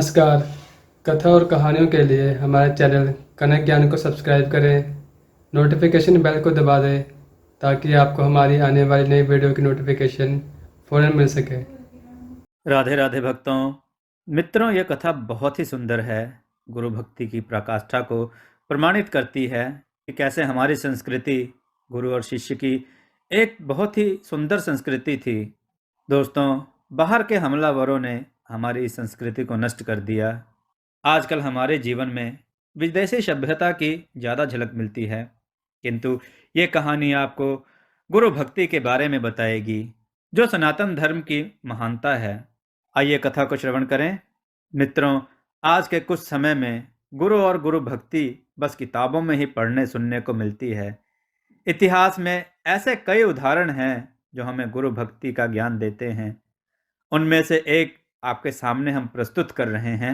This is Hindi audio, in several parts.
नमस्कार। कथा और कहानियों के लिए हमारे चैनल कनक ज्ञान को सब्सक्राइब करें, नोटिफिकेशन बेल को दबा दें ताकि आपको हमारी आने वाली नई वीडियो की नोटिफिकेशन फ़ौरन मिल सके। राधे राधे भक्तों मित्रों, यह कथा बहुत ही सुंदर है। गुरु भक्ति की प्रकाष्ठा को प्रमाणित करती है कि कैसे हमारी संस्कृति गुरु और शिष्य की एक बहुत ही सुंदर संस्कृति थी। दोस्तों, बाहर के हमलावरों ने हमारी इस संस्कृति को नष्ट कर दिया। आजकल हमारे जीवन में विदेशी सभ्यता की ज़्यादा झलक मिलती है, किंतु ये कहानी आपको गुरु भक्ति के बारे में बताएगी, जो सनातन धर्म की महानता है। आइए कथा को श्रवण करें। मित्रों, आज के कुछ समय में गुरु और गुरु भक्ति बस किताबों में ही पढ़ने सुनने को मिलती है। इतिहास में ऐसे कई उदाहरण हैं जो हमें गुरु भक्ति का ज्ञान देते हैं। उनमें से एक आपके सामने हम प्रस्तुत कर रहे हैं।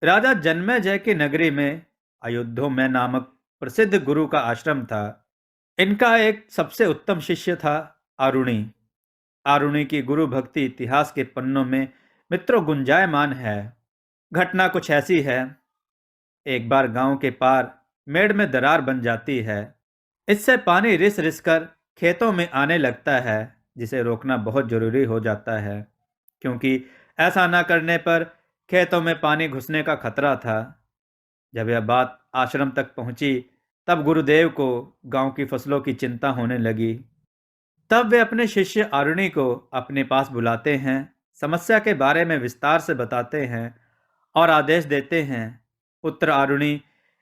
राजा जन्मेजय की नगरी में अयोध्या नामक प्रसिद्ध गुरु का आश्रम था। इनका एक सबसे उत्तम शिष्य था आरुणि। आरुणि की गुरु भक्ति इतिहास के पन्नों में मित्रों गुंजायमान है। घटना कुछ ऐसी है। एक बार गांव के पार मेड़ में दरार बन जाती है। इससे पानी रिस रिस कर खेतों में आने लगता है, जिसे रोकना बहुत जरूरी हो जाता है, क्योंकि ऐसा न करने पर खेतों में पानी घुसने का खतरा था। जब यह बात आश्रम तक पहुंची, तब गुरुदेव को गांव की फसलों की चिंता होने लगी। तब वे अपने शिष्य आरुणि को अपने पास बुलाते हैं, समस्या के बारे में विस्तार से बताते हैं और आदेश देते हैं। पुत्र आरुणि,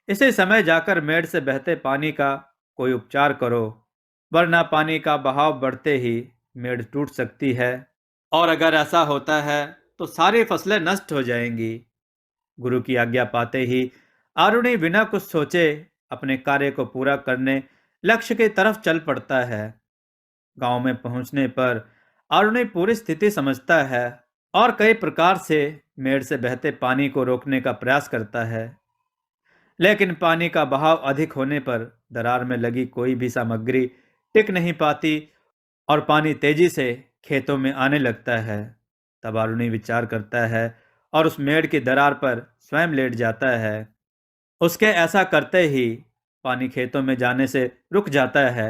इसी समय जाकर मेड़ से बहते पानी का कोई उपचार करो, वरना पानी का बहाव बढ़ते ही मेड़ टूट सकती है, और अगर ऐसा होता है तो सारी फसलें नष्ट हो जाएंगी। गुरु की आज्ञा पाते ही आरुणि बिना कुछ सोचे अपने कार्य को पूरा करने लक्ष्य की तरफ चल पड़ता है। गांव में पहुंचने पर आरुणि पूरी स्थिति समझता है और कई प्रकार से मेड़ से बहते पानी को रोकने का प्रयास करता है, लेकिन पानी का बहाव अधिक होने पर दरार में लगी कोई भी सामग्री टिक नहीं पाती और पानी तेजी से खेतों में आने लगता है। तब आरुणि विचार करता है और उस मेड़ की दरार पर स्वयं लेट जाता है। उसके ऐसा करते ही पानी खेतों में जाने से रुक जाता है।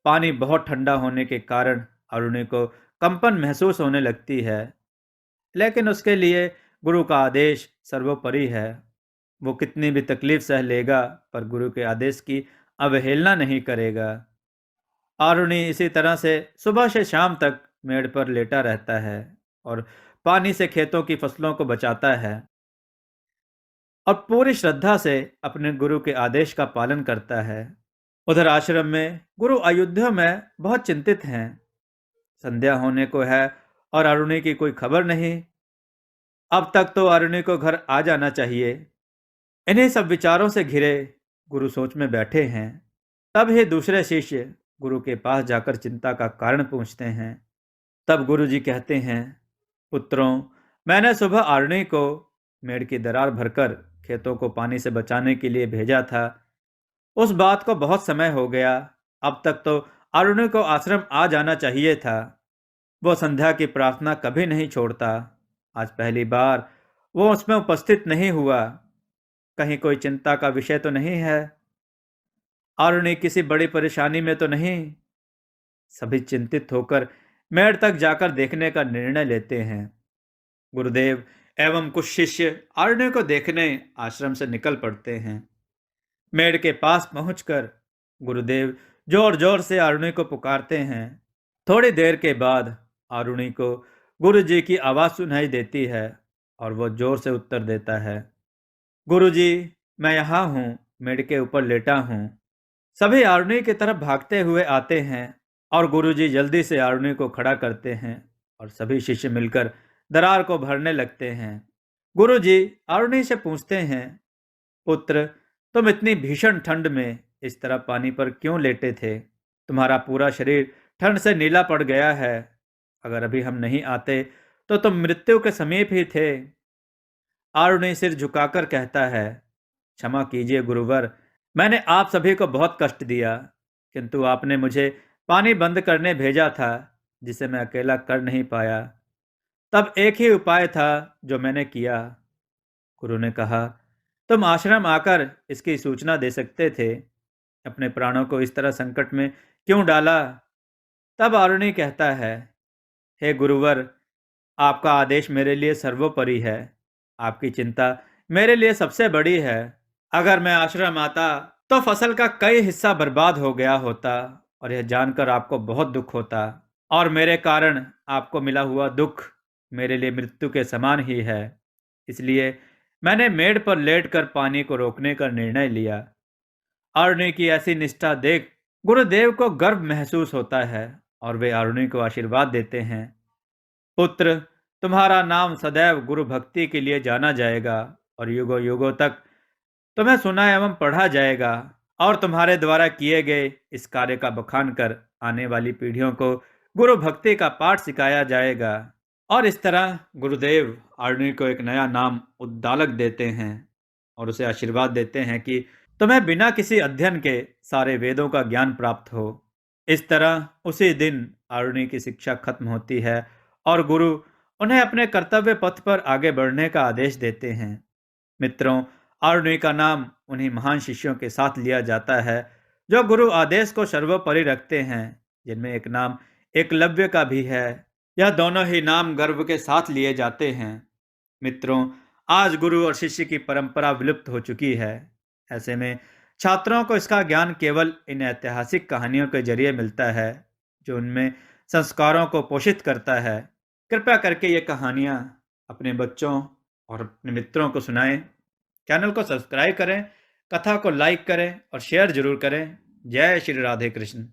पानी बहुत ठंडा होने के कारण अरुणि को कंपन महसूस होने लगती है, लेकिन उसके लिए गुरु का आदेश सर्वोपरि है। वो कितनी भी तकलीफ सह लेगा, पर गुरु के आदेश की अवहेलना नहीं करेगा। अरुणि इसी तरह से सुबह से शाम तक मेड़ पर लेटा रहता है और पानी से खेतों की फसलों को बचाता है और पूरी श्रद्धा से अपने गुरु के आदेश का पालन करता है। उधर आश्रम में गुरु अयोध्या में बहुत चिंतित हैं। संध्या होने को है और अरुणि की कोई खबर नहीं। अब तक तो अरुणि को घर आ जाना चाहिए। इन्हीं सब विचारों से घिरे गुरु सोच में बैठे हैं। तब ही दूसरे शिष्य गुरु के पास जाकर चिंता का कारण पूछते हैं। तब गुरु जी कहते हैं, पुत्रों, मैंने सुबह अरुणि को मेड़ की दरार भरकर खेतों को पानी से बचाने के लिए भेजा था। उस बात को बहुत समय हो गया। अब तक तो अरुणि को आश्रम आ जाना चाहिए था। वो संध्या की प्रार्थना कभी नहीं छोड़ता। आज पहली बार वो उसमें उपस्थित नहीं हुआ। कहीं कोई चिंता का विषय तो नहीं है? अरुणि किसी बड़ी परेशानी में तो नहीं? सभी चिंतित होकर मेड़ तक जाकर देखने का निर्णय लेते हैं। गुरुदेव एवं कुछ शिष्य अरुणि को देखने आश्रम से निकल पड़ते हैं। मेड़ के पास पहुंचकर गुरुदेव जोर जोर से अरुणि को पुकारते हैं। थोड़ी देर के बाद अरुणि को गुरु जी की आवाज सुनाई देती है और वो जोर से उत्तर देता है, गुरु जी, मैं यहाँ हूँ, मेड़ के ऊपर लेटा हूँ। सभी अरुणि की तरफ भागते हुए आते हैं और गुरु जी जल्दी से अरुणि को खड़ा करते हैं और सभी शिष्य मिलकर दरार को भरने लगते हैं। गुरु जी अरुणि से पूछते हैं, पुत्र, तुम इतनी भीषण ठंड में इस तरह पानी पर क्यों लेटे थे? तुम्हारा पूरा शरीर ठंड से नीला पड़ गया है। अगर अभी हम नहीं आते तो तुम मृत्यु के समीप ही थे। आरुणि सिर झुकाकर कहता है, क्षमा कीजिए गुरुवर, मैंने आप सभी को बहुत कष्ट दिया, किंतु आपने मुझे पानी बंद करने भेजा था, जिसे मैं अकेला कर नहीं पाया। तब एक ही उपाय था जो मैंने किया। गुरु ने कहा, तुम आश्रम आकर इसकी सूचना दे सकते थे, अपने प्राणों को इस तरह संकट में क्यों डाला? तब आरुणि कहता है, हे गुरुवर, आपका आदेश मेरे लिए सर्वोपरि है। आपकी चिंता मेरे लिए सबसे बड़ी है। अगर मैं आश्रम आता तो फसल का कई हिस्सा बर्बाद हो गया होता और यह जानकर आपको बहुत दुख होता, और मेरे कारण आपको मिला हुआ दुख मेरे लिए मृत्यु के समान ही है। इसलिए मैंने मेड़ पर लेटकर पानी को रोकने का निर्णय लिया। आरुणि की ऐसी निष्ठा देख गुरुदेव को गर्व महसूस होता है और वे आरुणि को आशीर्वाद देते हैं। पुत्र, तुम्हारा नाम सदैव गुरु भक्ति के लिए जाना जाएगा और युगों युगों तक तुम्हें सुना एवं पढ़ा जाएगा, और तुम्हारे द्वारा किए गए इस कार्य का बखान कर आने वाली पीढ़ियों को गुरु भक्ति का पाठ सिखाया जाएगा। और इस तरह गुरुदेव आरुणि को एक नया नाम उद्दालक देते हैं और उसे आशीर्वाद देते हैं कि तुम्हें बिना किसी अध्ययन के सारे वेदों का ज्ञान प्राप्त हो। इस तरह उसी दिन आरुणि की शिक्षा खत्म होती है और गुरु उन्हें अपने कर्तव्य पथ पर आगे बढ़ने का आदेश देते हैं। मित्रों, आरुणि का नाम उन्हीं महान शिष्यों के साथ लिया जाता है जो गुरु आदेश को सर्वोपरि रखते हैं, जिनमें एक नाम एकलव्य का भी है। यह दोनों ही नाम गर्व के साथ लिए जाते हैं। मित्रों, आज गुरु और शिष्य की परंपरा विलुप्त हो चुकी है। ऐसे में छात्रों को इसका ज्ञान केवल इन ऐतिहासिक कहानियों के जरिए मिलता है, जो उनमें संस्कारों को पोषित करता है। कृपया करके ये कहानियाँ अपने बच्चों और अपने मित्रों को सुनाएं। चैनल को सब्सक्राइब करें, कथा को लाइक करें और शेयर जरूर करें। जय श्री राधे कृष्ण।